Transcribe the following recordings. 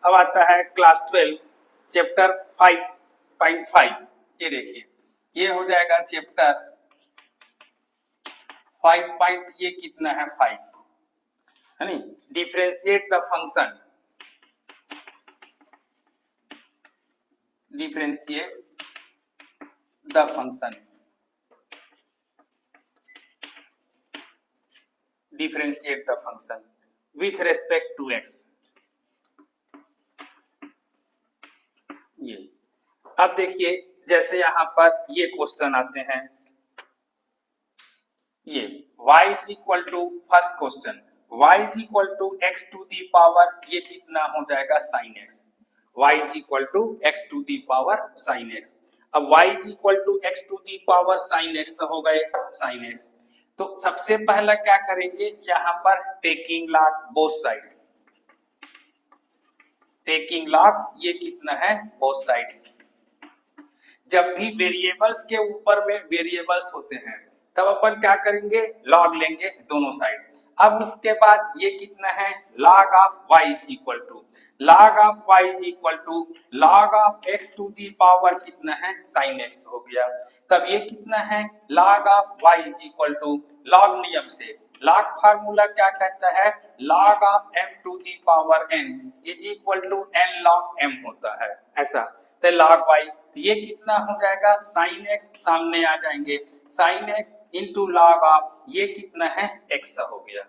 अब आता है क्लास 12 चैप्टर 5.5। ये देखिए ये हो जाएगा चैप्टर 5. ये कितना है 5 है नी। Differentiate the function, differentiate the function, differentiate the function with respect to x। ये अब देखिए जैसे यहां पर ये क्वेश्चन आते हैं, ये y is equal to first question y is equal to x to the power, ये कितना हो जाएगा sin x। y is equal to x to the power sin x। अब y is equal to x to the power sin x हो गए sin x। तो सबसे पहला क्या करेंगे, यहां पर taking log both sides, taking log ये कितना है बोथ साइड्स। जब भी वेरिएबल्स के ऊपर में वेरिएबल्स होते हैं तब अपन क्या करेंगे, लॉग लेंगे दोनों साइड। अब उसके बाद ये कितना है log of y is equal to, log of y is equal to log of x to the power कितना है sin x हो गया। तब ये कितना है log of y is equal to, log नियम से log फार्मूला क्या कहता है, log of m to the power n is equal to n log m होता है ऐसा। तो log y ये कितना हो जाएगा sin x, सामने आ जाएंगे sin x into log of ये कितना है x हो गया।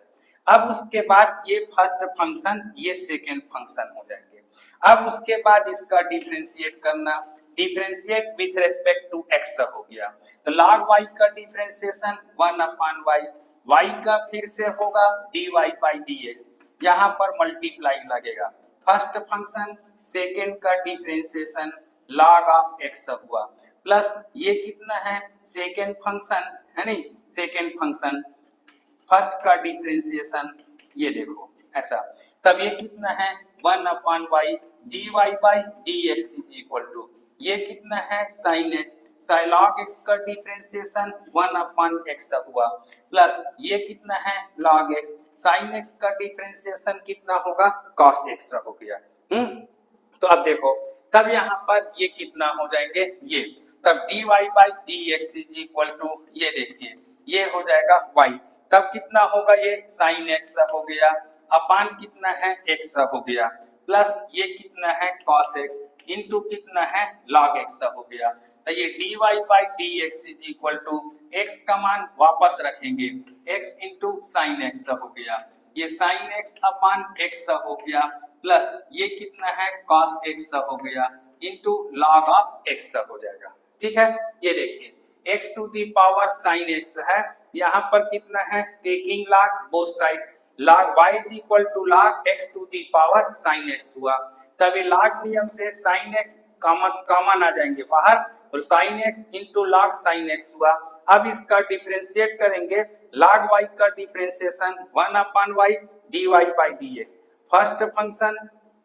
अब उसके बाद ये फर्स्ट फंक्शन ये सेकेंड फंक्शन हो जाएंगे। अब उसके बाद इसका डिफरेंशिएट करना, differentiate with respect to x हो गया। तो log y का डिफरेंशिएशन 1/y, y का फिर से होगा dy by dx, यहाँ पर मल्टीप्लाई लगेगा। फर्स्ट फंक्शन सेकेंड का डिफरेंशिएशन log ऑफ x हुआ, प्लस ये कितना है सेकेंड फंक्शन है नहीं, सेकेंड फंक्शन फर्स्ट का डिफरेंशिएशन ये देखो ऐसा। तब ये कितना है 1/y dy by dx is equal to ये कितना है sin x, sin log x का डिफरेंशिएशन 1/x हुआ, प्लस ये कितना है log x, sin x का डिफरेंशिएशन कितना होगा cos x हो गया। तो अब देखो तब यहाँ पर ये कितना हो जाएंगे ये, तब dy by dx is equal to ये देखिए ये हो जाएगा y, तब कितना होगा ये sin x हो गया अपान कितना है x हो गया, प्लस ये कितना है cos x इंटू कितना है log x हो गया। तो ये dy by dx is equal to x का मान वापस रखेंगे x इंटू sin x हो गया, ये sin x अपान x हो गया, प्लस ये कितना है cos x हो गया इंटू log ऑफ x हो जाएगा। ठीक है, ये देखिए x to the power sin x है, यहाँ पर कितना है taking log both sides, log y is equal to log x to the power sin x हुआ। तब ये log नियम से sin x कॉमन आ जाएंगे बाहर, तो sin x into log sin x हुआ। अब इसका डिफरेंशिएट करेंगे, log y का differentiation 1/y dy by dx, first function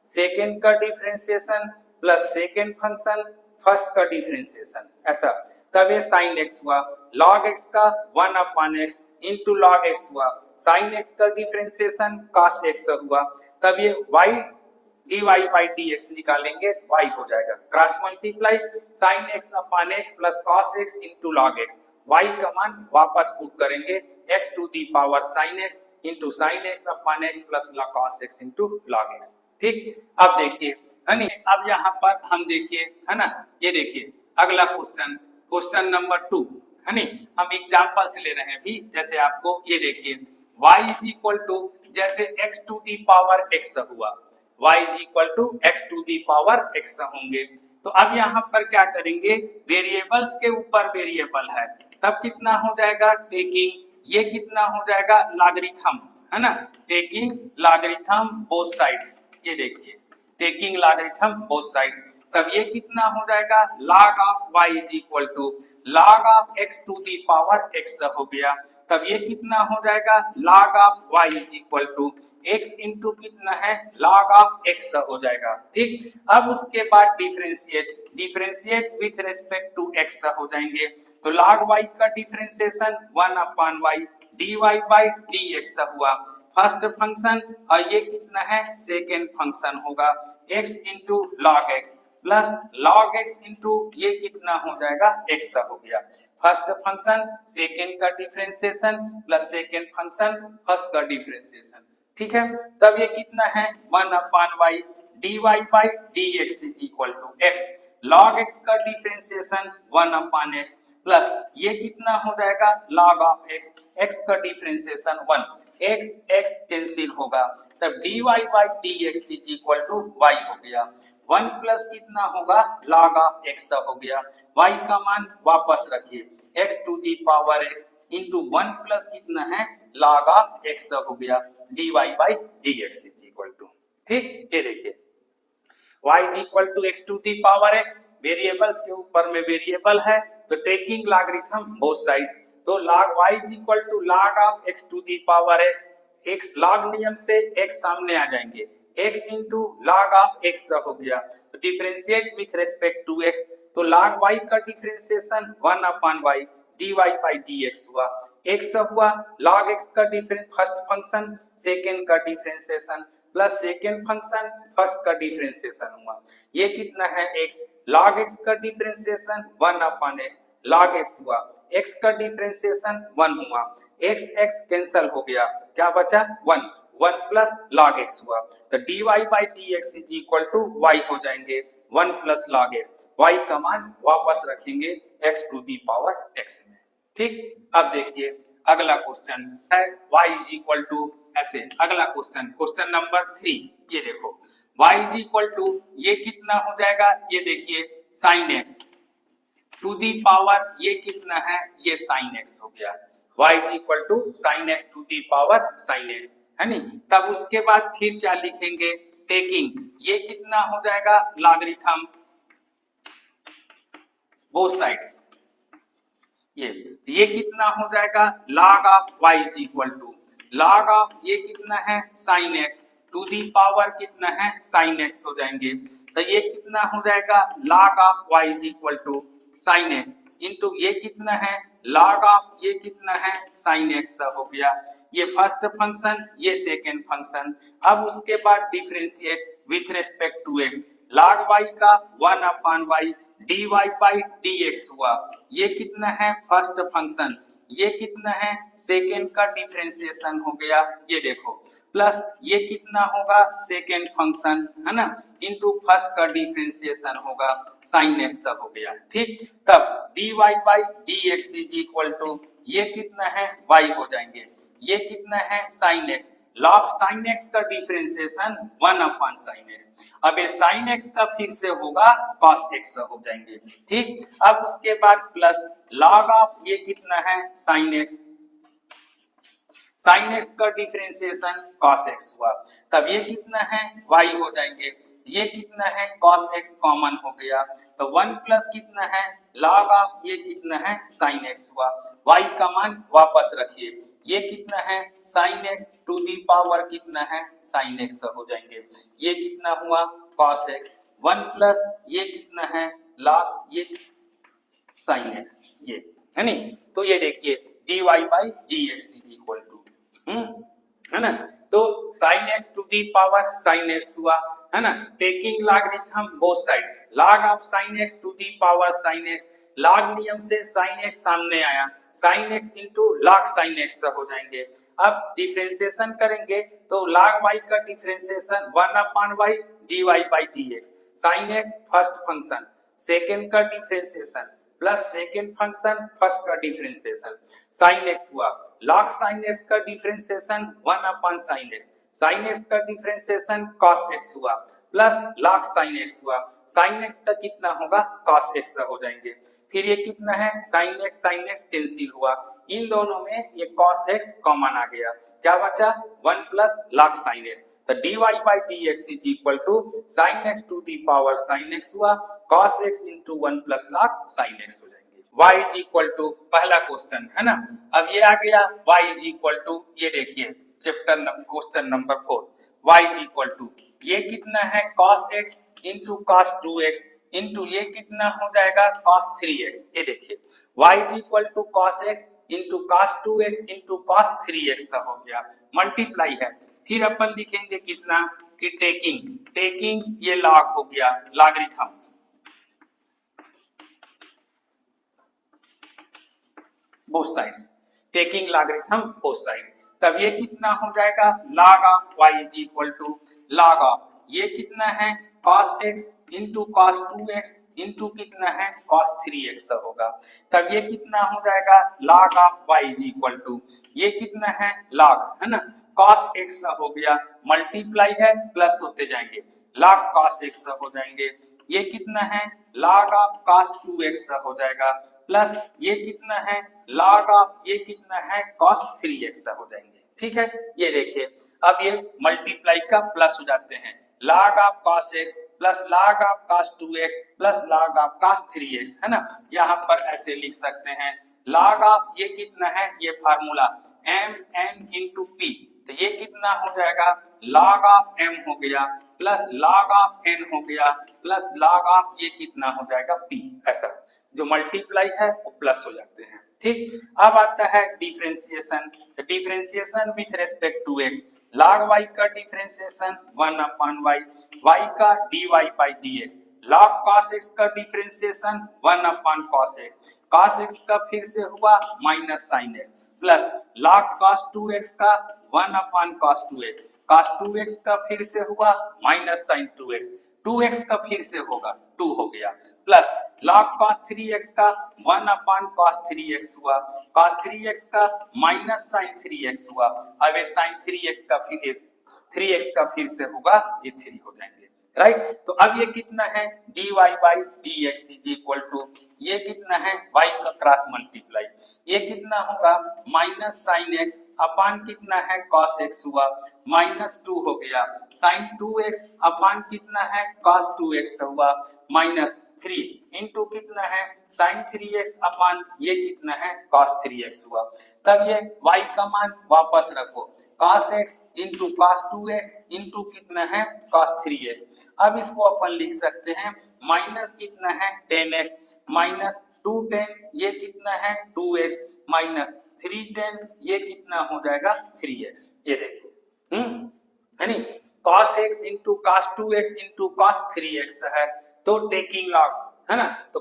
second का differentiation plus second function first का डिफरेंशिएशन ऐसा। तब ये sin x हुआ, log x का 1/x इंटू log x हुआ, sin x का डिफरेंशिएशन cos x हुआ। तब ये y dy by dx निकालेंगे y हो जाएगा, cross multiply sin x upon x plus cos x into log x, y का मान वापस पुट करेंगे x to the power sin x into sin x upon x plus cos x into log x। ठीक, अब देखिए है नी, अब यहाँ पर हम देखिए है ना, ये देखिए अगला क्वेश्चन, क्वेश्चन नंबर 2 है नी, हम एग्जांपल से ले रहे हैं भी। जैसे आपको ये देखिए y इज इक्वल टू जैसे x to the power x हुआ, y is equal to x to the power x होंगे। तो अब यहाँ पर क्या करेंगे, वेरिएबल्स के ऊपर वेरिएबल है तब कितना हो जाएगा टेकिंग, ये कितना हो जाएगा लॉगरिथम है ना, टेकिंग लॉगरिथम बोथ साइड्स, ये देखिए टेकिंग लॉगरिथम बोथ साइड्स। तब ये कितना हो जाएगा log of y is equal to log of x to the power x हो गया। तब ये कितना हो जाएगा log of y is equal to x into कितना है log ऑफ x हो जाएगा। ठीक, अब उसके बाद differentiate, differentiate with respect to x हो जाएंगे। तो log y का differentiation 1/y dy by dx हुआ, फर्स्ट फंक्शन और ये कितना है सेकेंड फंक्शन होगा x into log x plus log x into ये कितना हो जाएगा x हो गया फर्स्ट फंक्शन सेकेंड का differentiation plus second function first का डिफरेंशिएशन ठीक है। तब ये कितना है 1/y dy by dx is equal to x log x का डिफरेंशिएशन 1/x प्लस ये कितना हो जाएगा log ऑफ x x का डिफरेंशिएशन 1 x कैंसिल होगा तब dy by dx is equal to y हो गया 1 प्लस कितना होगा log ऑफ x हो गया y का मान वापस रखिए x to the power x into 1 plus कितना है log ऑफ x हो गया dy by dx is equal to ठीक। ये देखिए y is equal to x to the power x variables के ऊपर में वेरिएबल है तो टेकिंग लॉगरिथम बोथ साइड्स तो log y is equal to log of x to the power x x log नियम से x सामने आ जाएंगे x into log of x हो गया तो differentiate with respect to x तो log y का differentiation 1/y dy by dx हुआ x हुआ log x का डिफरेंस फर्स्ट फंक्शन सेकेंड का differentiation plus second function first का डिफरेंशिएशन हुआ ये कितना है x log x का डिफरेंशिएशन 1/x log x हुआ x का डिफरेंशिएशन 1 हुआ x कैंसिल हो गया क्या बचा 1 प्लस log x हुआ तो dy by dx is equal to y हो जाएंगे 1 प्लस log x y का मान वापस रखेंगे x to the power x में ठीक। अब देखिए अगला क्वेश्चन है y इज इक्वल टू ऐसे अगला क्वेश्चन नंबर 3 ये देखो y इज इक्वल टू ये कितना हो जाएगा ये देखिए sin x to the power ये कितना है ये sin x हो गया y is equal to sin x to the power sin x है नी तब उसके बाद फिर क्या लिखेंगे टेकिंग ये कितना हो जाएगा लॉगरिथम बोथ साइड्स ये कितना हो जाएगा log of y is equal to log of ये कितना है sin x to the power कितना है sin x हो जाएंगे तो ये कितना हो जाएगा log of y is equal to sin x into ये कितना है log ऑफ ये कितना है sin x हो गया ये फर्स्ट फंक्शन ये सेकेंड फंक्शन अब उसके बाद differentiate with respect to x log y का 1/y dy बाई dx हुआ ये कितना है फर्स्ट फंक्शन ये कितना है सेकेंड का डिफरेंशिएशन हो गया ये देखो प्लस ये कितना होगा सेकेंड फंक्शन है ना इनटू फर्स्ट का डिफरेंशिएशन होगा sin x हो गया ठीक। तब dy by dx is equal to ये कितना है y हो जाएंगे ये कितना है sin x log sin x का डिफरेंशिएशन 1/sin x अब ये sin x का फिर से होगा cos x हो जाएंगे ठीक। अब उसके बाद प्लस log ऑफ ये कितना है sin x का डिफरेंशिएशन cos x हुआ तब ये कितना है y हो जाएंगे ये कितना है cos x कॉमन हो गया तो 1 प्लस कितना है log ऑफ ये कितना है sin x हुआ y का मान वापस रखिए ये कितना है sin x to the power कितना है sin x हो जाएंगे ये कितना हुआ cos x 1 प्लस ये कितना है log ये sin x ये है नी तो ये देखिए dy by dx is equal to है ना तो sin x to the power sin x हुआ है ना taking logarithm both sides log of sin x to the power sin x log नियम से sin x सामने आया sin x into log sin x हो जाएंगे अब डिफरेंशिएशन करेंगे तो log y का differentiation 1/y dy by dx sin x first function second का differentiation plus second function first का डिफरेंशिएशन sin x हुआ log sin x का differentiation 1/sin x sin x का डिफरेंशिएशन cos x हुआ plus log sin x हुआ sin x का कितना होगा cos x हो जाएंगे फिर ये कितना है sin x कैंसिल हुआ इन दोनों में ये cos x कॉमन आ गया क्या बचा 1 प्लस log sin x तो dy by dx is equal to sin x to the power sin x हुआ cos x into 1 plus log sin x हो जाएंगे y इज इक्वल टू पहला question है ना अब ये आ गया y इज इक्वल टू ये देखिए chapter question number 4 y is equal to ये कितना है cos x into cos 2x into ये कितना हो जाएगा cos 3x ये देखिए y is equal to cos x into cos 2x into cos 3x हो गया, मल्टीप्लाई है। फिर अपन लिखेंगे कितना कि टेकिंग ये लॉग हो गया, logarithm, both sides, taking logarithm both sides. तब ये कितना हो जाएगा log of y is equal to log of ये कितना है cos x into cos 2x into कितना है cos 3x होगा। तब ये कितना हो जाएगा log of y is equal to ये कितना है log है ना cos x हो गया, मल्टीप्लाई है प्लस होते जाएंगे log cos x हो जाएंगे, ये कितना है log ऑफ cos 2x हो जाएगा, प्लस ये कितना है log ऑफ ये कितना है cos 3x हो जाएंगे। ठीक है, ये देखिए अब ये मल्टीप्लाई का प्लस हो जाते हैं, log of cos x plus log of cos 2x plus log of cos 3x है ना। यहाँ पर ऐसे लिख सकते हैं log ऑफ ये कितना है ये फार्मूला mn इंटू p, तो ये कितना हो जाएगा log ऑफ m हो गया प्लस log ऑफ n हो गया प्लस log ऑफ ये कितना हो जाएगा p, ऐसा जो मल्टीप्लाई है वो प्लस हो जाते हैं। ठीक, अब आता है differentiation, differentiation with respect to x, log y का डिफरेंशिएशन 1 अपॉन y, y का dy by dx, log cos x का differentiation 1 upon cos x, cos x का फिर से हुआ minus sin x, plus log cos 2x का 1 upon cos 2x, cos 2x का फिर से हुआ माइनस sin 2x, 2x का फिर से होगा 2 हो गया, प्लस log cos 3x का 1 अपॉन cos 3x हुआ, cos 3x का माइनस sin 3x हुआ, अब ये sin 3x का फिर 3x का फिर से होगा ये 3 हो जाएंगे, राइट। तो अब ये कितना है dy by dx is equal to ये कितना है y का क्रॉस मल्टीप्लाई, ये कितना होगा माइनस sin x अपॉन कितना है cos x हुआ माइनस 2 हो गया, sin 2x अपॉन कितना है cos 2x हुआ माइनस 3 इंटू कितना है sin 3x अपॉन ये कितना है cos 3x हुआ। तब ये y का मान वापस रखो cos x into cos 2x into कितना है cos 3x, अब इसको अपन लिख सकते हैं माइनस कितना है 10x माइनस 210 ये कितना है 2x माइनस 310 ये कितना हो जाएगा 3x, ये देखिए है नी cos x into cos 2x into cos 3x है तो टेकिंग log है ना, तो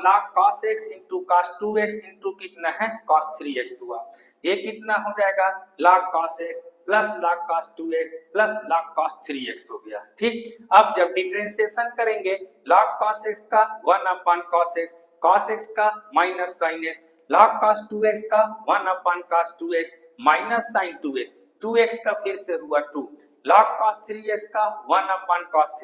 log cos x into cos 2x into कितना है cos 3x हुआ, ये कितना हो जाएगा log cos x plus log cos 2x plus log cos 3x हो गया। ठीक, अब जब डिफरेंशिएशन करेंगे log cos x का 1 अपॉन cos x का minus sin x, log cos 2x का 1 upon cos 2x minus sin 2x, 2x का फिर से हुआ 2, log cos 3x का 1 अपॉन cos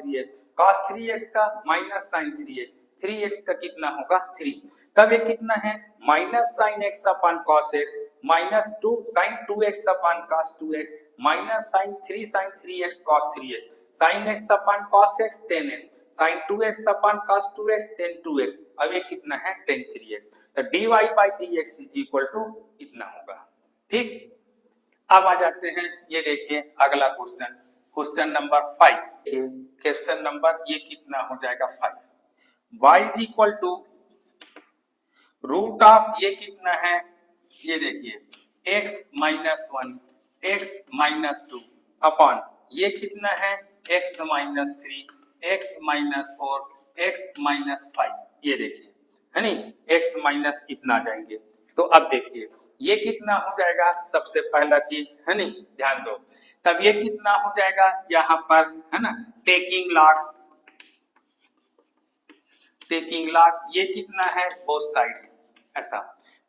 3x का माइनस sin 3x, 3x का कितना होगा 3, तब ये कितना है minus sin x upon cos x minus 2 sin 2x upon cos 2x minus sin 3x cos 3x, sin x upon cos x 10x, sin 2x upon cos 2x 10 2x, अब ये कितना है 10 3x, तो dy by dx is equal to इतना होगा। ठीक, अब आ जाते हैं ये देखिए अगला question, question number 5, question number ये कितना हो जाएगा 5, y is equal to root of ये कितना है ये देखिए x minus 1 x minus 2 upon ये कितना है x minus 3 x minus 4 x minus 5, ये देखिए है नी x माइनस इतना जाएंगे, तो अब देखिए ये कितना हो जाएगा सबसे पहला चीज है नी ध्यान दो, तब ये कितना हो जाएगा यहाँ पर है ना टेकिंग लॉग ये कितना है बोथ साइड्स ऐसा,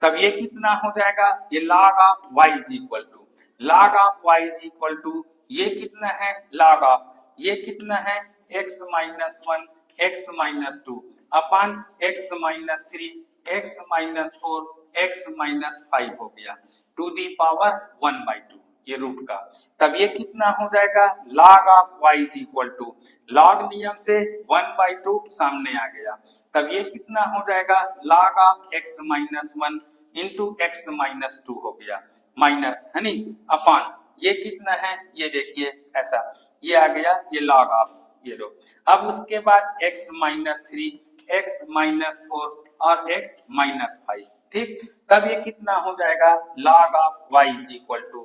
तब ये कितना हो जाएगा ये log of y is equal to log of y is equal to ये कितना है log ऑफ ये कितना है x minus 1 x minus 2 upon x minus 3 x minus 4 x minus 5 हो गया टू दी पावर 1 बाई 2 ये रूट का, तब ये कितना हो जाएगा log of y is equal to log नियम से 1 बाई 2 सामने आ गया, तब ये कितना हो जाएगा log of x minus 1 into x minus 2 हो गया माइनस है नी अपॉन ये कितना है ये देखिए ऐसा ये आ गया ये log ऑफ ये लो, अब उसके बाद x माइनस 3 x माइनस 4 और x माइनस 5 ठीक, तब ये कितना हो जाएगा log of y is equal to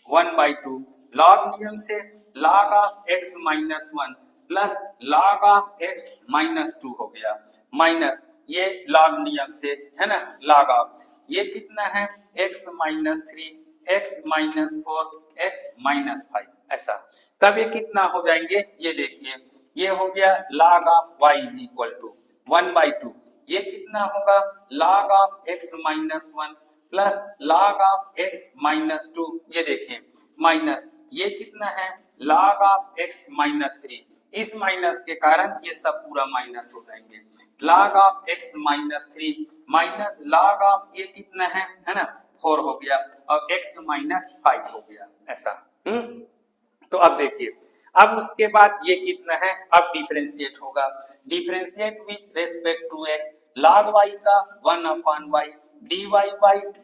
1/2 log नियम से log of x minus 1 plus log of x minus 2 हो गया माइनस ये log नियम से है ना log ऑफ ये कितना है x minus 3 x minus 4 x minus 5 ऐसा तब ये कितना हो जाएंगे ये देखिए ये हो गया log of y is equal to 1/2 ये कितना होगा log of x minus 1 plus log of x minus 2 ये देखिए माइनस ये कितना है log ऑफ x माइनस 3 इस माइनस के कारण ये सब पूरा माइनस हो जाएंगे log of x minus 3 minus log of ये कितना है ना 4 हो गया और x माइनस 5 हो गया ऐसा तो अब देखिए अब उसके बाद ये कितना है अब डिफरेंशिएट होगा differentiate with respect to x log y का 1/y dy by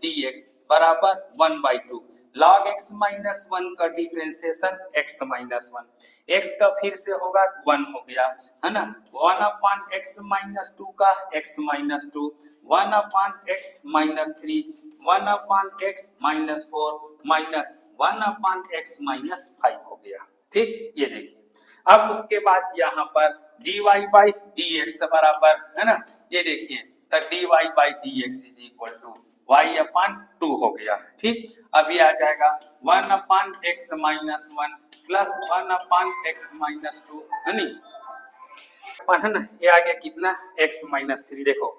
dx बराबर 1/2 log x माइनस 1 का डिफरेंशिएशन x माइनस 1 x का फिर से होगा 1 हो गया है ना 1/x माइनस 2 का x minus 2 1/x minus 3 1/x minus 4 minus 1/x minus 5 हो गया ठीक ये देखिए अब उसके बाद यहाँ पर dy by dx बराबर है ना ये देखिए तो dy by dx is equal to y/2 हो गया ठीक अब ये आ जाएगा 1/x minus 1 plus 1/x minus 2 है ना ये आ गया कितना x माइनस 3 देखो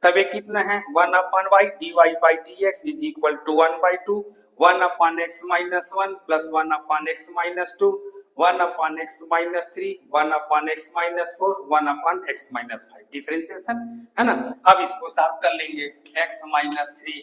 तब ये कितना है 1/y dy by dx is equal to 1/2 1/x minus 1 plus 1/x minus 2 1/x minus 3 1/x minus 4 1/x minus 5 differentiation है ना अब इसको साफ कर लेंगे x minus 3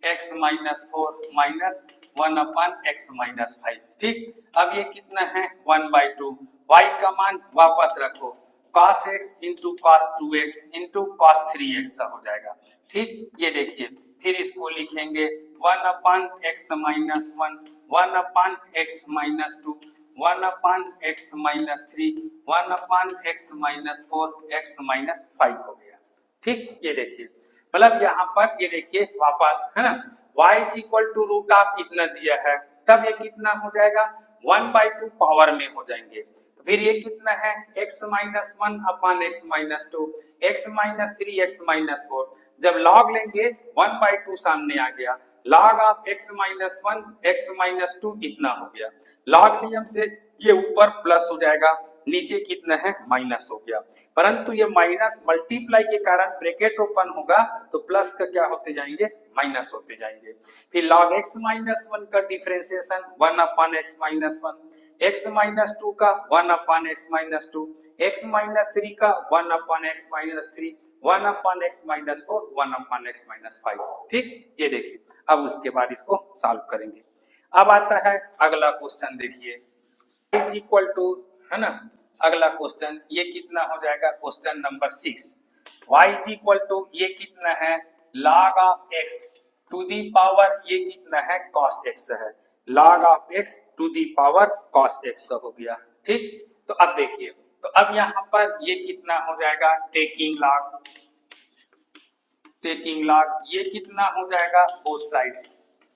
x minus 4 minus 1/x minus 5 ठीक अब ये कितना है 1/2 y का मान वापस रखो cos x into cos 2x into cos 3x हो जाएगा ठीक ये देखिए फिर इसको लिखेंगे 1/x minus 1 1/x minus 2 1/x minus 3 1/x minus 4 x minus 5 हो गया ठीक ये देखिए मतलब यहाँ पर ये देखिए वापस है ना y is equal to root of इतना दिया है तब ये कितना हो जाएगा 1/2 पावर में हो जाएंगे तो फिर ये कितना है x minus 1 upon x minus 2 x minus 3 x minus 4 जब log लेंगे 1/2 सामने आ गया log of x minus 1 x minus 2 इतना हो गया log नियम से ये ऊपर प्लस हो जाएगा नीचे कितना है माइनस हो गया परंतु ये माइनस मल्टीप्लाई के कारण ब्रैकेट ओपन होगा तो प्लस का क्या होते जाएंगे माइनस होते जाएंगे फिर log x माइनस 1 का differentiation 1/x minus 1 x minus 2 का 1/x माइनस 2 x माइनस 3 का 1/x minus 3 1/x minus 4 1/x minus 5 ठीक ये देखिए अब उसके बाद इसको सॉल्व करेंगे अब आता है अगला क्वेश्चन देखिए इज इक्वल टू है ना अगला क्वेश्चन ये कितना हो जाएगा question number 6 y is equal to ये कितना है log of x to the power ये कितना है cos x है log of x to the power cos x हो गया ठीक तो अब देखिए तो अब यहाँ पर ये कितना हो जाएगा टेकिंग log ये कितना हो जाएगा बोथ साइड्स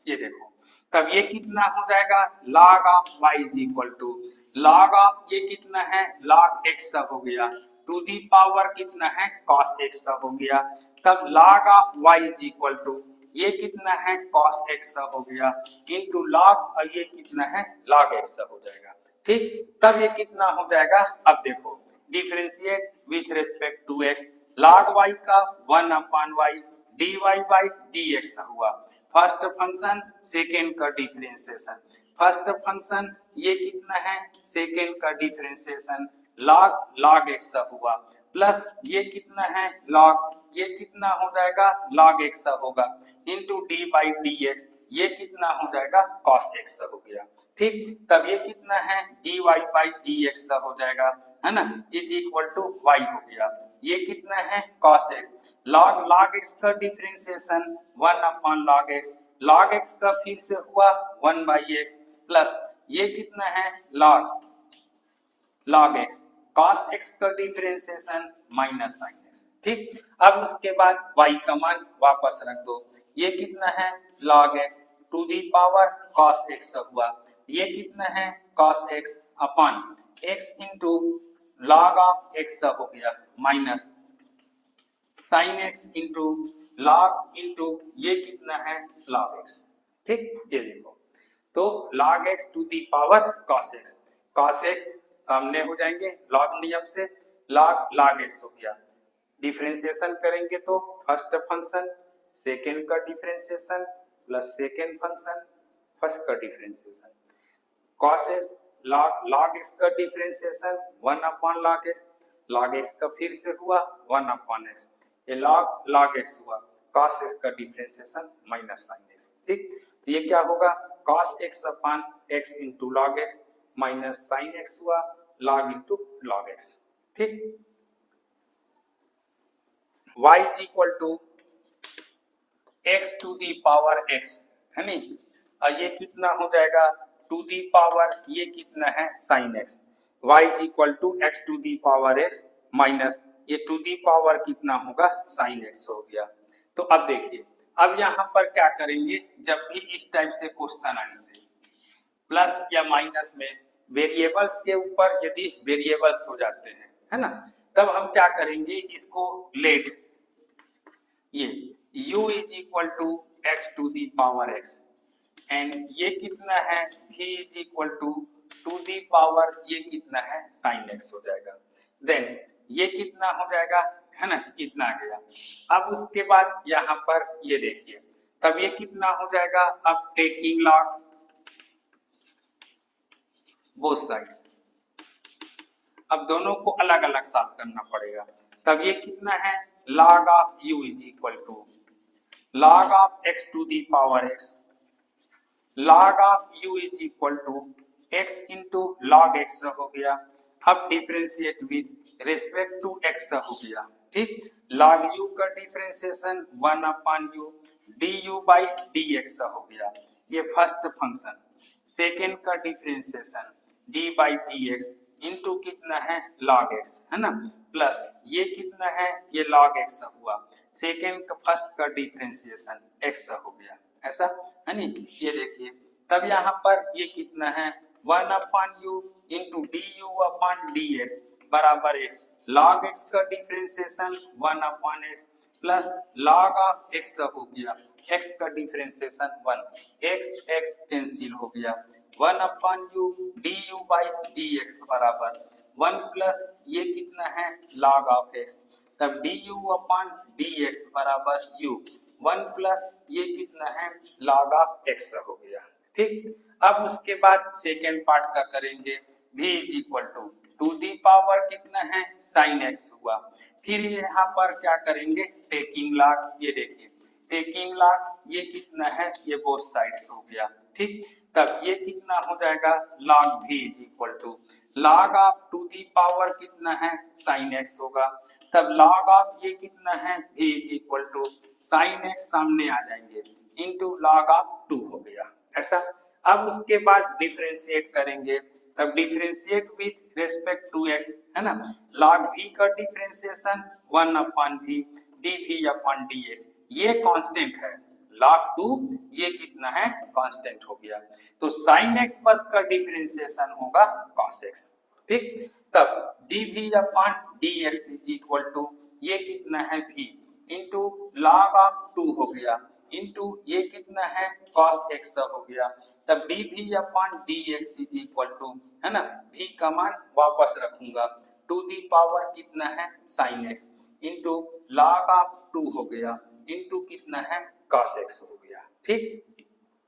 ये देखो तब ये कितना हो जाएगा log of y is equal to log of ये कितना है log x हो गया टू दी पावर कितना है cos x हो गया तब log of y is equal to ये कितना है cos x हो गया इनटू log और ये कितना है log x हो जाएगा ठीक तब ये कितना हो जाएगा अब देखो differentiate with respect to x log y का 1/y dy by dx हुआ फर्स्ट फंक्शन सेकेंड का डिफरेंशिएशन फर्स्ट फंक्शन ये कितना है सेकेंड का डिफरेंशिएशन log x हुआ प्लस ये कितना है log ये कितना हो जाएगा log x होगा इनटू d by dx ये कितना हो जाएगा cos x हो गया ठीक तब ये कितना है dy by dx हो जाएगा है ना इज इक्वल टू y हो गया ये कितना है cos x log x का डिफरेंशिएशन 1/log x का फिर से हुआ 1/x प्लस ये कितना है log x cos x का डिफरेंशिएशन माइनस sin x ठीक। अब उसके बाद y का मान वापस रख दो, ये कितना है log x to the power cos x हुआ, ये कितना है cos x upon x into log of x हो गया minus sin x into log into ये कितना है log x। ठीक, ये देखो तो log x to the power cos x सामने हो जाएंगे log नियम से, log x हो गया, डिफरेंशिएशन करेंगे तो फर्स्ट फंक्शन सेकेंड का differentiation plus second function first का differentiation, cos x log x का डिफरेंशिएशन 1 अपॉन log x का फिर से हुआ 1 अपॉन x, ये log x हुआ, cos x का डिफरेंशिएशन माइनस sin x। ठीक, तो ये क्या होगा cos x upon x into log x minus sin x हुआ log इंटू log x। ठीक, y is equal to x to the power x है नहीं, और ये कितना हो जाएगा टू दी पावर ये कितना है sin x, y is equal to x to the power x minus ये टू दी पावर कितना होगा sin x हो गया। तो अब देखिए, अब यहाँ पर क्या करेंगे, जब भी इस टाइप से क्वेश्चन आने से प्लस या माइनस में वेरिएबल्स के ऊपर यदि वेरिएबल्स हो जाते हैं है ना, तब हम क्या करेंगे इसको लेट ये u is equal to x to the power x and ये कितना है v is equal to the power ये कितना है sin x हो जाएगा, देन ये कितना हो जाएगा है ना, इतना आ गया। अब उसके बाद यहाँ पर ये देखिए, तब ये कितना हो जाएगा, अब टेकिंग लॉग बोथ साइड्स, अब दोनों को अलग अलग सॉल्व करना पड़ेगा, तब ये कितना है log of u is equal to log of x to the power x, log of u is equal to x into log x हो गया, अब differentiate with respect to x हो गया। ठीक, log u का differentiation 1 upon u du by dx हो गया, ये फर्स्ट फंक्शन, सेकेंड का differentiation d by dx into कितना है log x है ना, प्लस ये कितना है ये log x हुआ, सेकेंड का फर्स्ट का डिफरेंशिएशन x हो गया, ऐसा है नी। ये देखिए तब यहाँ पर ये कितना है 1 upon u into du upon dx बराबर x, log x का differentiation 1 upon x plus log of x हो गया, x का डिफरेंशिएशन 1, x कैंसिल हो गया, 1 upon u du by dx बराबर 1 प्लस ये कितना है log ऑफ x, तब du अपॉन dx बराबर u, 1 प्लस ये कितना है log ऑफ x हो गया। ठीक, अब उसके बाद सेकेंड पार्ट का करेंगे, v is equal to the power कितना है sin x हुआ, फिर यहाँ पर क्या करेंगे टेकिंग लॉग, ये देखिए टेकिंग लॉग ये कितना है ये बोथ साइड्स हो गया। ठीक, तब ये कितना हो जाएगा log v is equal to log of to the power कितना है sin x होगा, तब log ऑफ ये कितना है v is equal to sin x सामने आ जाएंगे इंटू log ऑफ 2 हो गया, ऐसा। अब उसके बाद डिफरेंशिएट करेंगे, तब differentiate with respect to x है ना, log v का differentiation 1 upon v dv upon ds ये कांस्टेंट है, log 2 ये कितना है कांस्टेंट हो गया, तो sin x बस का डिफरेंशिएशन होगा cos x। ठीक, तब dv upon dx is equal to ये कितना है v इंटू log ऑफ 2 हो गया इंटू ये कितना है cos x हो गया, तब dv upon dx is equal to है ना, v का मान वापस रखूंगा टू दी पावर कितना है sin x into log of 2 हो गया इंटू कितना है cos x हो गया। ठीक,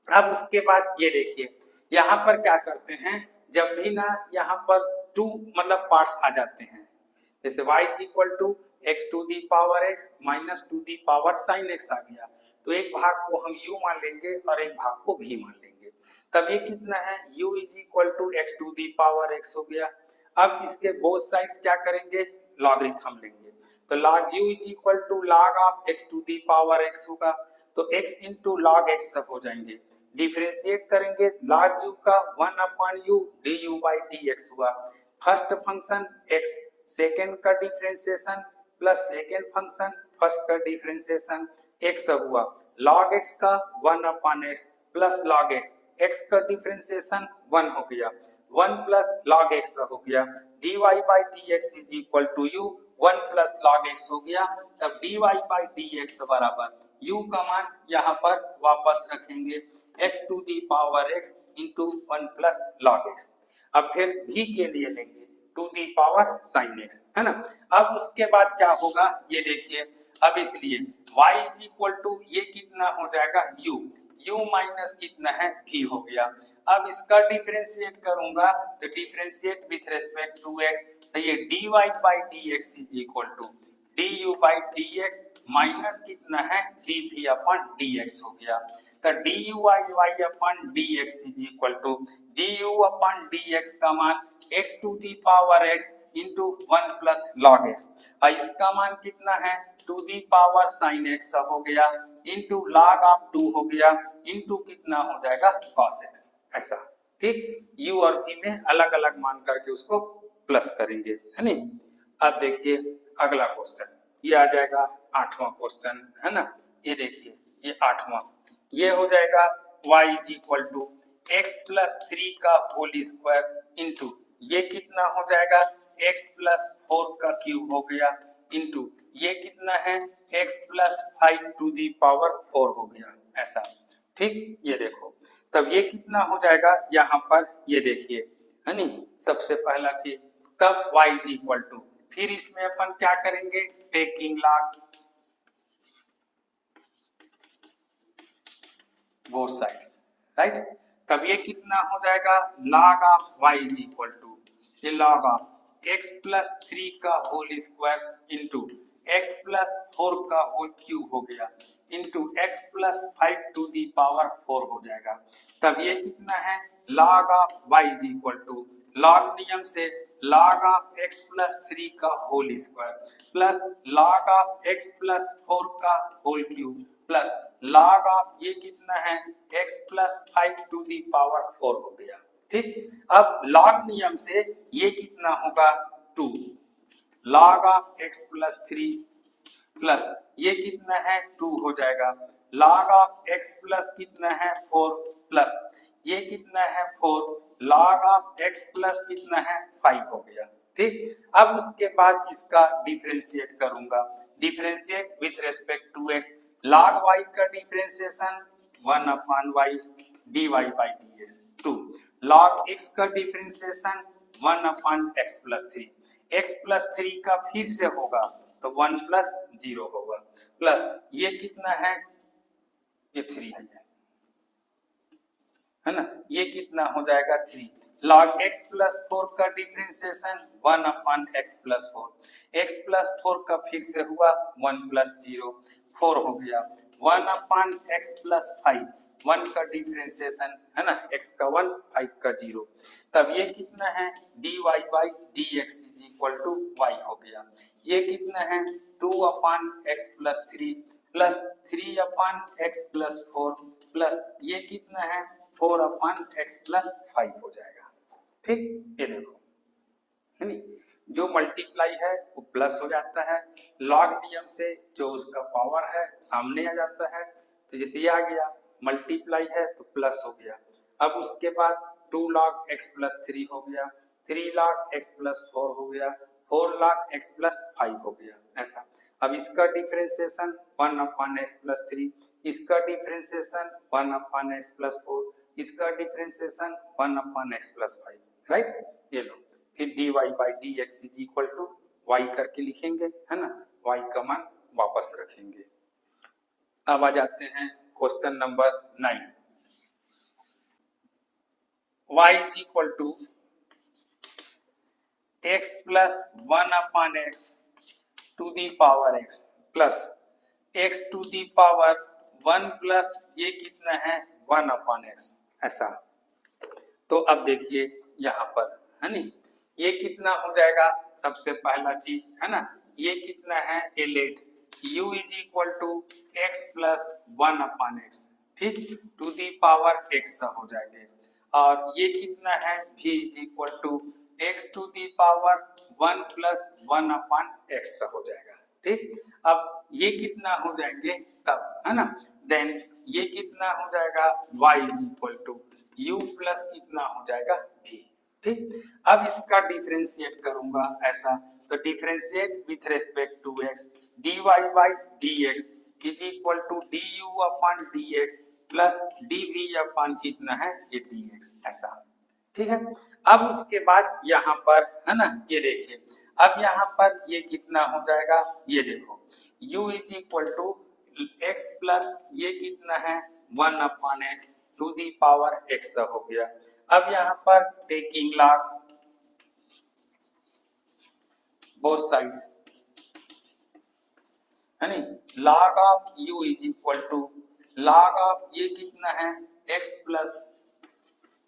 अब उसके बाद ये देखिए यहाँ पर क्या करते हैं, जब भी ना यहाँ पर 2 मतलब पार्ट्स आ जाते हैं, जैसे y is equal to x to the power x minus to the power sin x आ गया, तो एक भाग को हम u मान लेंगे और एक भाग को v मान लेंगे, तब ये कितना है u is equal to x to the power x हो गया। अब इसके बोथ साइड्स क्या करेंगे लॉगरिथम लेंगे, तो log u is equal to log of x to the power x होगा, तो x इंटू log x सब हो जाएंगे, डिफरेंशिएट करेंगे log u का 1 upon u du by dx हुआ, फर्स्ट फंक्शन x, सेकेंड का differentiation plus second function first का डिफरेंशिएशन x हुआ log x का 1 upon x plus log x x का डिफरेंशिएशन 1 हो गया 1 प्लस log x हो गया dy by dx is equal to u 1 plus log x हो गया तब dy by dx बराबर u का मान यहाँ पर वापस रखेंगे x to the power x into 1 plus log x। अब फिर v के लिए लेंगे to the power sine x है ना। अब उसके बाद क्या होगा ये देखिए अब इसलिए y इज इक्वल टू ये कितना हो जाएगा u माइनस कितना है v हो गया। अब इसका डिफरेंशिएट करूंगा तो differentiate with respect to x तो ये dy by dx is equal to du by dx minus कितना है dv अपॉन dx हो गया तो du upon dx is equal to du upon dx का मान x to the power x into 1 plus log x और इसका मान कितना है to the power sine x हो गया इंटू log ऑफ 2 हो गया इंटू कितना हो जाएगा cos x ऐसा ठीक। u और v में अलग अलग मान करके उसको प्लस करेंगे है नी। अब देखिए अगला क्वेश्चन ये आ जाएगा 8वां क्वेश्चन है ना। ये देखिए ये 8वां ये हो जाएगा y is equal to x plus 3 का होल स्क्वायर इंटू ये कितना हो जाएगा x प्लस 4 का क्यूब हो गया इंटू ये कितना है x plus 5 to the power 4 हो गया ऐसा ठीक। ये देखो तब ये कितना हो जाएगा यहाँ पर ये देखिए है नी। सबसे पहला चीज तब y इज इक्वल टू फिर इसमें अपन क्या करेंगे taking log both sides right. तब ये कितना हो जाएगा log of y is equal to ये log ऑफ x प्लस 3 का whole square into x plus 4 का होल क्यूब हो गया into x plus 5 to the power 4 हो जाएगा। तब ये कितना है log of y is equal to log नियम से log ऑफ x प्लस 3 का whole square plus log of x plus 4 का whole cube plus log of ये कितना है x plus 5 to the power 4 हो गया ठीक। अब log नियम से ये कितना होगा 2 log of x plus 3 plus ये कितना है 2 हो जाएगा log ऑफ x प्लस कितना है 4 प्लस ये कितना है 4 log ऑफ x प्लस कितना है 5 हो गया ठीक। अब उसके बाद इसका डिफरेंशिएट करूंगा differentiate with respect to x log y का differentiation 1 upon y dy by dx 2 log x का differentiation 1 upon x plus 3 x plus 3 का फिर से होगा तो 1 प्लस 0 होगा प्लस ये कितना है ये 3 है ना। ये कितना हो जाएगा 3 log x प्लस 4 का differentiation 1 upon x plus 4 x plus 4 का फिर से हुआ 1 प्लस 0 4 हो गया 1 अपॉन x प्लस 5 1 का डिफरेंशिएशन है ना x का 1 5 का 0 तब ये कितना है dy by dx is equal to y हो गया। ये कितना है 2 upon x plus 3 plus 3 upon x plus 4 plus ये कितना है 4 अपॉन x प्लस 5 हो जाएगा ठीक। ये देखो है नी जो मल्टीप्लाई है वो प्लस हो जाता है लॉग नियम से जो उसका पावर है सामने आ जाता है तो जैसे ये आ गया मल्टीप्लाई है तो प्लस हो गया। अब उसके बाद 2 log x प्लस 3 हो गया 3 log x प्लस 4 हो गया 4 log x प्लस 5 हो गया ऐसा। अब इसका डिफरेंशिएशन 1 अपॉन x प्लस 3 इसका डिफरेंशिएशन 1 अपॉन x प्लस 4 इसका differentiation 1 upon x plus 5 right. ये लो फिर dy by dx is equal to y करके लिखेंगे है ना y का मान वापस रखेंगे। अब आ जाते हैं question number 9 y is equal to x plus 1 upon x to the power x plus x to the power 1 plus ये कितना है 1 अपॉन x ऐसा। तो अब देखिए यहाँ पर है नी ये कितना हो जाएगा सबसे पहला चीज है ना ये कितना है let u is equal to x plus 1 upon x ठीक टू दी पावर x हो जाएंगे और ये कितना है v is equal to x to the power 1 plus 1 upon x हो जाएगा ठीक, अब ये कितना हो जाएंगे तब, है ना, देन ये कितना हो जाएगा y is equal to u plus कितना हो जाएगा v। ठीक, अब इसका डिफरेंशिएट करूंगा ऐसा, तो differentiate with respect to x, dy by dx is equal to du upon dx plus dv upon कितना है ये dx, ऐसा। ठीक है, अब उसके बाद यहाँ पर है ना, ये देखिए अब यहाँ पर ये कितना हो जाएगा, ये देखो u is equal to x plus ये कितना है 1 upon x to the power x हो गया। अब यहाँ पर टेकिंग लॉग बोथ साइड्स, है नी, log of u is equal to log of ये कितना है x plus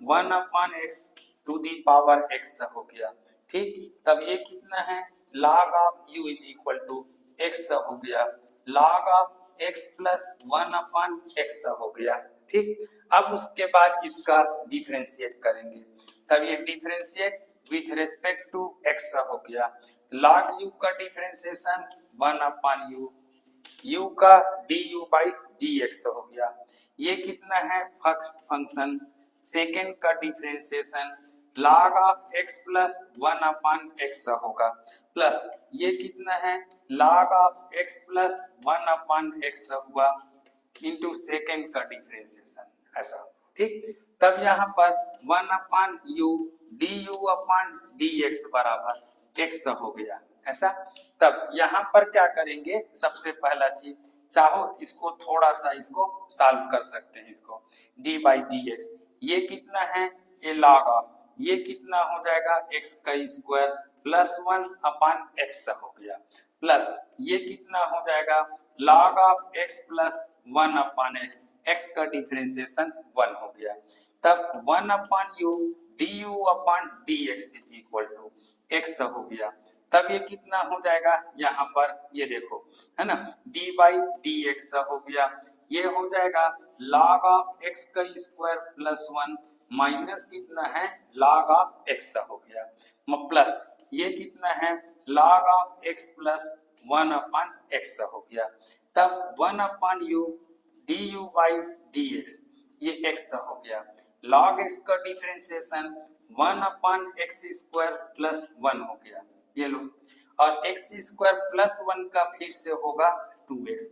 1 upon x to the power x हो गया। ठीक, तब ये कितना है log of u is equal to x हो गया, log of x plus 1 upon x हो गया। ठीक, अब उसके बाद इसका डिफरेंशिएट करेंगे, तब ये differentiate with respect to x हो गया, log u का डिफरेंशिएशन 1 अपॉन u का du बाई dx हो गया। ये कितना है फर्स्ट फंक्शन, सेकेंड का differentiation log of x plus 1 upon x होगा, प्लस ये कितना है log of x plus 1 upon x हुआ इंटू सेकेंड का डिफरेंशिएशन, ऐसा। ठीक, तब यहाँ पर 1 upon u du upon dx बराबर x हो गया, ऐसा। तब यहाँ पर क्या करेंगे, सबसे पहला चीज चाहो इसको थोड़ा सा इसको सॉल्व कर सकते हैं, इसको d बाई dx ये कितना है ये log ऑफ ये कितना हो जाएगा x का स्क्वायर प्लस 1 अपॉन x हो गया, प्लस ये कितना हो जाएगा log of x plus 1 upon x का डिफरेंशिएशन 1 हो गया। तब 1 upon u du upon dx is equal to x हो गया। तब ये कितना हो जाएगा यहाँ पर ये देखो, है ना, d बाई dx हो गया, ये हो जाएगा log ऑफ x का स्क्वायर प्लस 1 माइनस कितना है log ऑफ x हो गया, प्लस ये कितना है log of x plus 1 upon x हो गया। तब 1 upon u du by dx ये x हो गया, log x का differentiation 1 upon x square plus 1 हो गया, ये लो, और x स्क्वायर प्लस 1 का फिर से होगा 2x,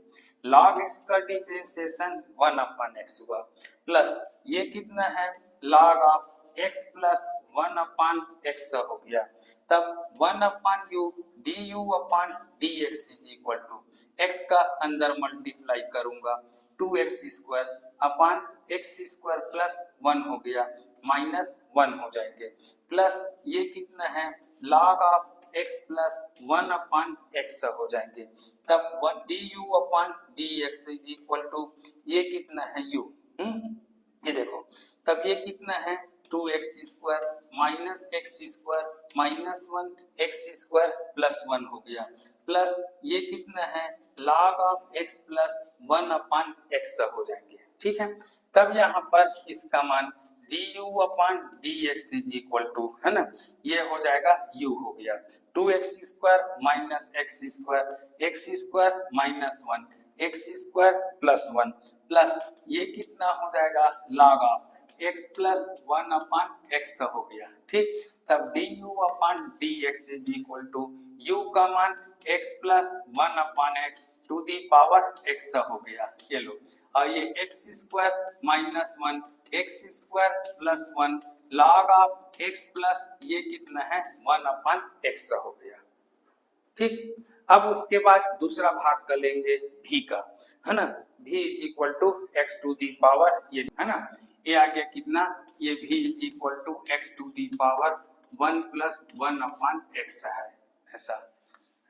log x का डिफरेंशिएशन 1 अपॉन x हुआ, प्लस ये कितना है log of x plus 1 upon x हो गया। तब 1 upon u du upon dx is equal to x का अंदर मल्टीप्लाई करूंगा 2x square upon x square plus 1 हो गया माइनस 1 हो जाएंगे, प्लस ये कितना है log of x plus 1 upon x हो जाएंगे। तब 1 du upon dx is equal to ये कितना है u, ये देखो, तब ये कितना है 2x square minus x square minus 1 x square plus 1 हो गया, प्लस ये कितना है log of x plus 1 upon x हो जाएंगे। ठीक है, तब यहाँ पर इसका मान du upon dx is equal to, है ना, ये हो जाएगा u हो गया 2x square minus x square minus 1 x square plus 1 plus ये कितना हो जाएगा log of x plus 1 upon x हो गया। ठीक, तब du upon dx is equal to u का मान x plus 1 upon x to the power x हो गया, ये लो, और ये x square minus 1 x square plus 1 log of x plus ये कितना है 1 अपॉन x हो गया। ठीक, अब उसके बाद दूसरा भाग कर लेंगे v का, है ना, v is equal to x to the power ये, है ना, ये आ गया कितना, ये v is equal to x to the power 1 plus 1 upon x है, ऐसा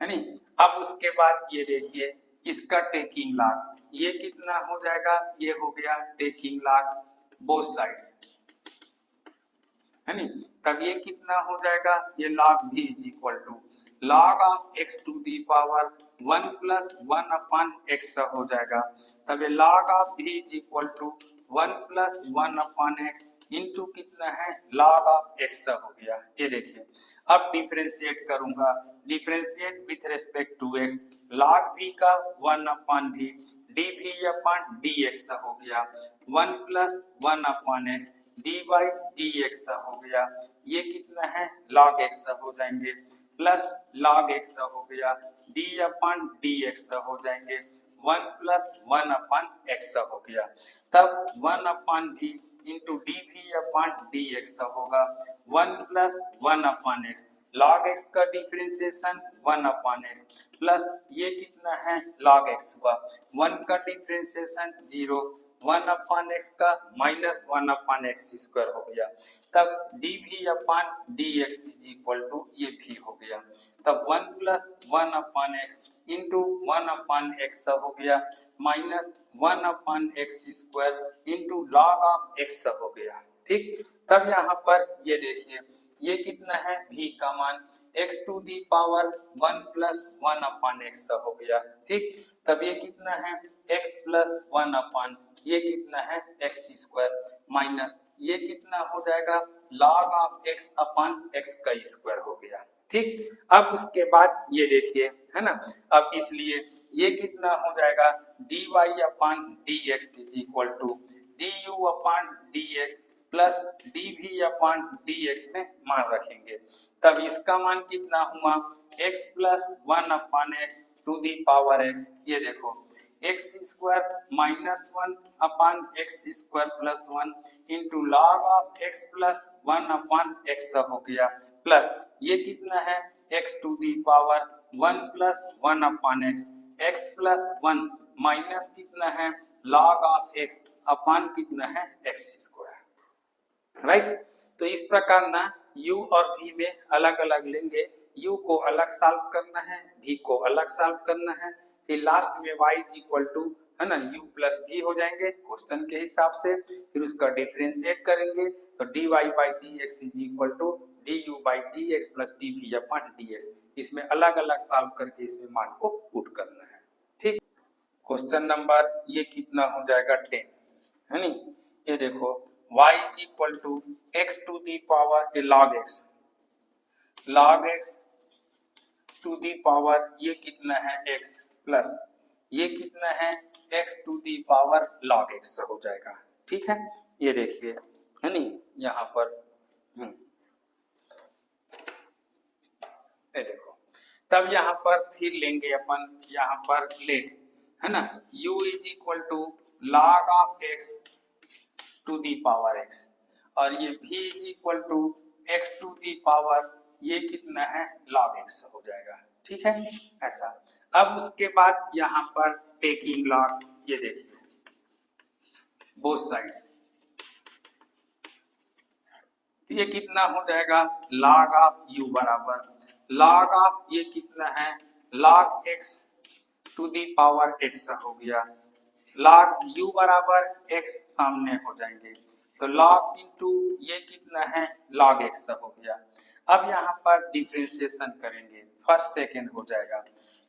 है नी। अब उसके बाद ये देखिए इसका टेकिंग लॉग ये कितना हो जाएगा, ये हो गया टेकिंग लॉग बोथ साइड्स, है नी, तब ये कितना हो जाएगा, ये log v is equal to log of x to the power 1 plus 1 upon x हो जाएगा। तब ये log of v is equal to 1 plus 1 upon x into कितना है log ऑफ x हो गया। ये देखिए अब डिफरेंशिएट करूंगा, differentiate with respect to x, log v का 1 upon v dv upon dx हो गया, 1 plus 1 upon x dy dx हो गया। ये कितना है log x हो जाएंगे, प्लस log x हो गया, d अपॉन dx हो जाएंगे, 1 प्लस 1 अपॉन x हो गया। तब 1 upon v into dv upon dx होगा, 1 plus 1 upon x, log x का डिफरेंशिएशन 1 अपॉन x, प्लस ये कितना है log x हुआ, 1 का डिफरेंशिएशन 0, 1 अपॉन x का माइनस 1 अपॉन x स्क्वायर हो गया। तब dv upon dx is equal to ये भी हो गया। तब 1 plus 1 upon x into 1 upon x हो गया, minus 1 upon x square into log of x हो गया। ठीक, तब यहाँ पर ये देखिए ये कितना है v का मान x to the power 1 plus 1 upon x हो गया। ठीक, तब ये कितना है x प्लस 1 अपॉन ये कितना है x स्क्वायर, माइनस ये कितना हो जाएगा log of x upon x का स्क्वायर हो गया। ठीक, अब उसके बाद ये देखिए है ना, अब इसलिए ये कितना हो जाएगा dy upon dx is equal to du upon dx plus dv upon dx में मान रखेंगे। तब इसका मान कितना हुआ x plus 1 upon x to the power x, ये देखो x square minus 1 upon x square plus 1 into log of x plus 1 upon x हो गया, प्लस ये कितना है x to the power 1 plus 1 upon x plus 1 minus कितना है log of x upon कितना है x स्क्वायर। राइट, तो इस प्रकार ना u और v में अलग अलग लेंगे, u को अलग सॉल्व करना है, v को अलग सॉल्व करना है, फिर लास्ट में y इज इक्वल टू है ना u प्लस v हो जाएंगे क्वेश्चन के हिसाब से, फिर उसका डिफरेंशिएट करेंगे तो dy by dx is equal to du by dx plus dv upon dx, इसमें अलग अलग सॉल्व करके इसमें मान को पुट करना है। ठीक, क्वेश्चन नंबर ये कितना हो जाएगा 10 है नी, ये देखो y is equal to x to the power log x to the power ये कितना है x प्लस ये कितना है x to the power log x हो जाएगा। ठीक है, ये देखिए है नी यहाँ पर ये देखो, तब यहाँ पर फिर लेंगे अपन यहाँ पर लेट है ना u is equal to log of x to the power x और ये v is equal to x to the power ये कितना है log x हो जाएगा। ठीक है, ऐसा। अब उसके बाद यहाँ पर टेकिंग log, ये देखिए बोथ साइड्स, ये कितना हो जाएगा log ऑफ u बराबर log ऑफ ये कितना है log x to the power x हो गया, log u बराबर x सामने हो जाएंगे तो log इंटू ये कितना है log x हो गया। अब यहाँ पर डिफरेंशिएशन करेंगे, फर्स्ट सेकेंड हो जाएगा,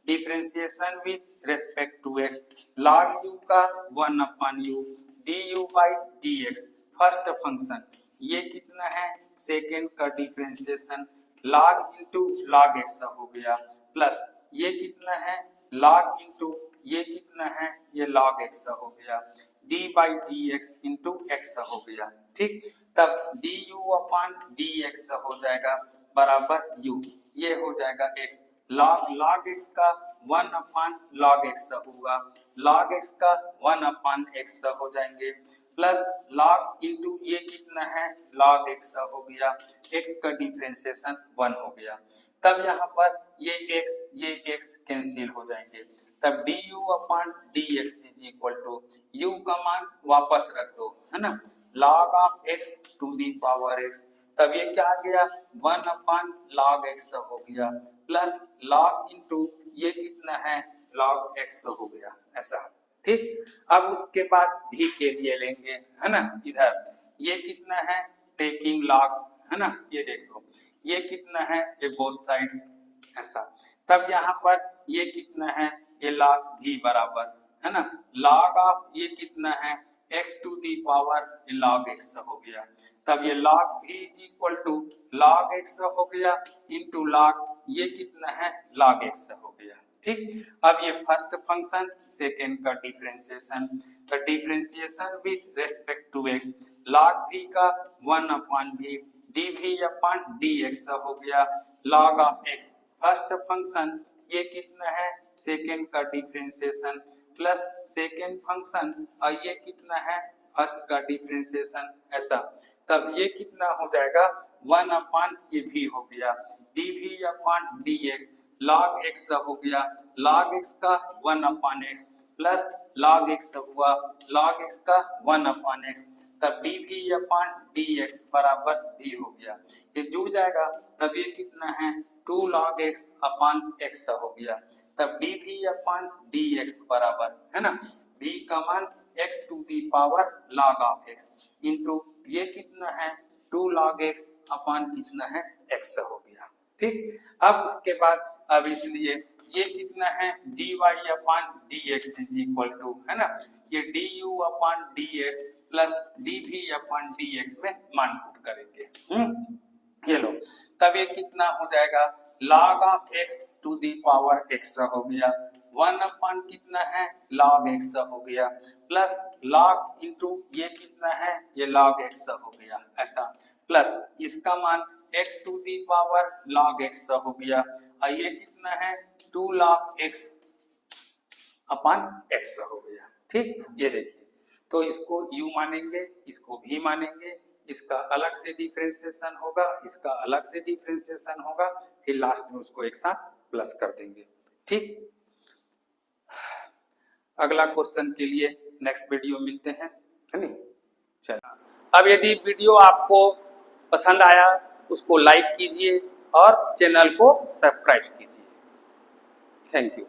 differentiation with respect to x, log u का 1 upon u du by dx first function, ये कितना है सेकेंड का differentiation log into log x हो गया, प्लस ये कितना है log इंटू ये कितना है ये log x हो गया, d by dx into x हो गया। ठीक, तब du अपॉन dx हो जाएगा बराबर u, ये हो जाएगा x, log x का 1 अपॉन log x होगा, log x का 1 अपॉन x हो जाएंगे, प्लस log इंटू ये कितना है log x हो गया, x का डिफरेंशिएशन 1 हो गया। तब यहाँ पर ये x कैंसिल हो जाएंगे, तब du upon dx is equal to u का मान वापस रख दो है ना log of x to the power x, तब ये क्या आ गया 1 अपॉन log x हो गया, प्लस log इंटू ये कितना है log x हो गया, ऐसा। ठीक, अब उसके बाद भी के लिए लेंगे है ना, इधर ये कितना है टेकिंग log है ना, ये देखो ये कितना है ये बोथ साइड्स, ऐसा। तब यहाँ पर ये कितना है ये log v बराबर है ना log ऑफ ये कितना है x to the power log x हो गया। तब ये log v is equal to log x हो गया इंटू log ये कितना है log x हो गया। ठीक, अब ये फर्स्ट फंक्शन सेकेंड का डिफरेंशिएशन, तो differentiation with respect to x log v का 1 upon v dv upon dx हो गया log of x। First function ये कितना है सेकेंड का डिफरेंशिएशन प्लस सेकेंड फंक्शन और ये कितना है फर्स्ट का डिफरेंशिएशन ऐसा, तब ये कितना हो जाएगा 1 अपॉन ये भी हो गया dv upon dx log x हो गया log x का 1 upon x plus log x हुआ log x का 1 अपॉन x, तब dv अपॉन dx बराबर v हो गया। ये जुड़ जाएगा तब ये कितना है 2 log x अपॉन x हो गया, तब dv अपॉन dx बराबर है ना v का मान x to the power log of x into ये कितना है 2 log x अपॉन कितना है x हो गया। ठीक, अब उसके बाद अब इसलिए ये कितना है dy upon dx is equal to है ना ये du upon dx plus dv upon dx में मान पुट करेंगे। ये लो तब ये कितना हो जाएगा log of x to the power x हो गया 1 अपॉन कितना है log x हो गया प्लस log इंटू ये कितना है ये log x हो गया ऐसा, प्लस इसका मान x to the power log x हो गया और ये कितना है 2 log x अपॉन x हो गया। ठीक, ये देखिए तो इसको u मानेंगे इसको v मानेंगे, इसका अलग से डिफरेंशिएशन होगा इसका अलग से डिफरेंशिएशन होगा, फिर लास्ट में उसको एक साथ प्लस कर देंगे। ठीक, अगला क्वेश्चन के लिए नेक्स्ट वीडियो मिलते हैं, है नहीं। चलो, अब यदि वीडियो आपको पसंद आया उसको लाइक कीजिए और चैनल को सब्सक्राइब कीजिए। Thank you.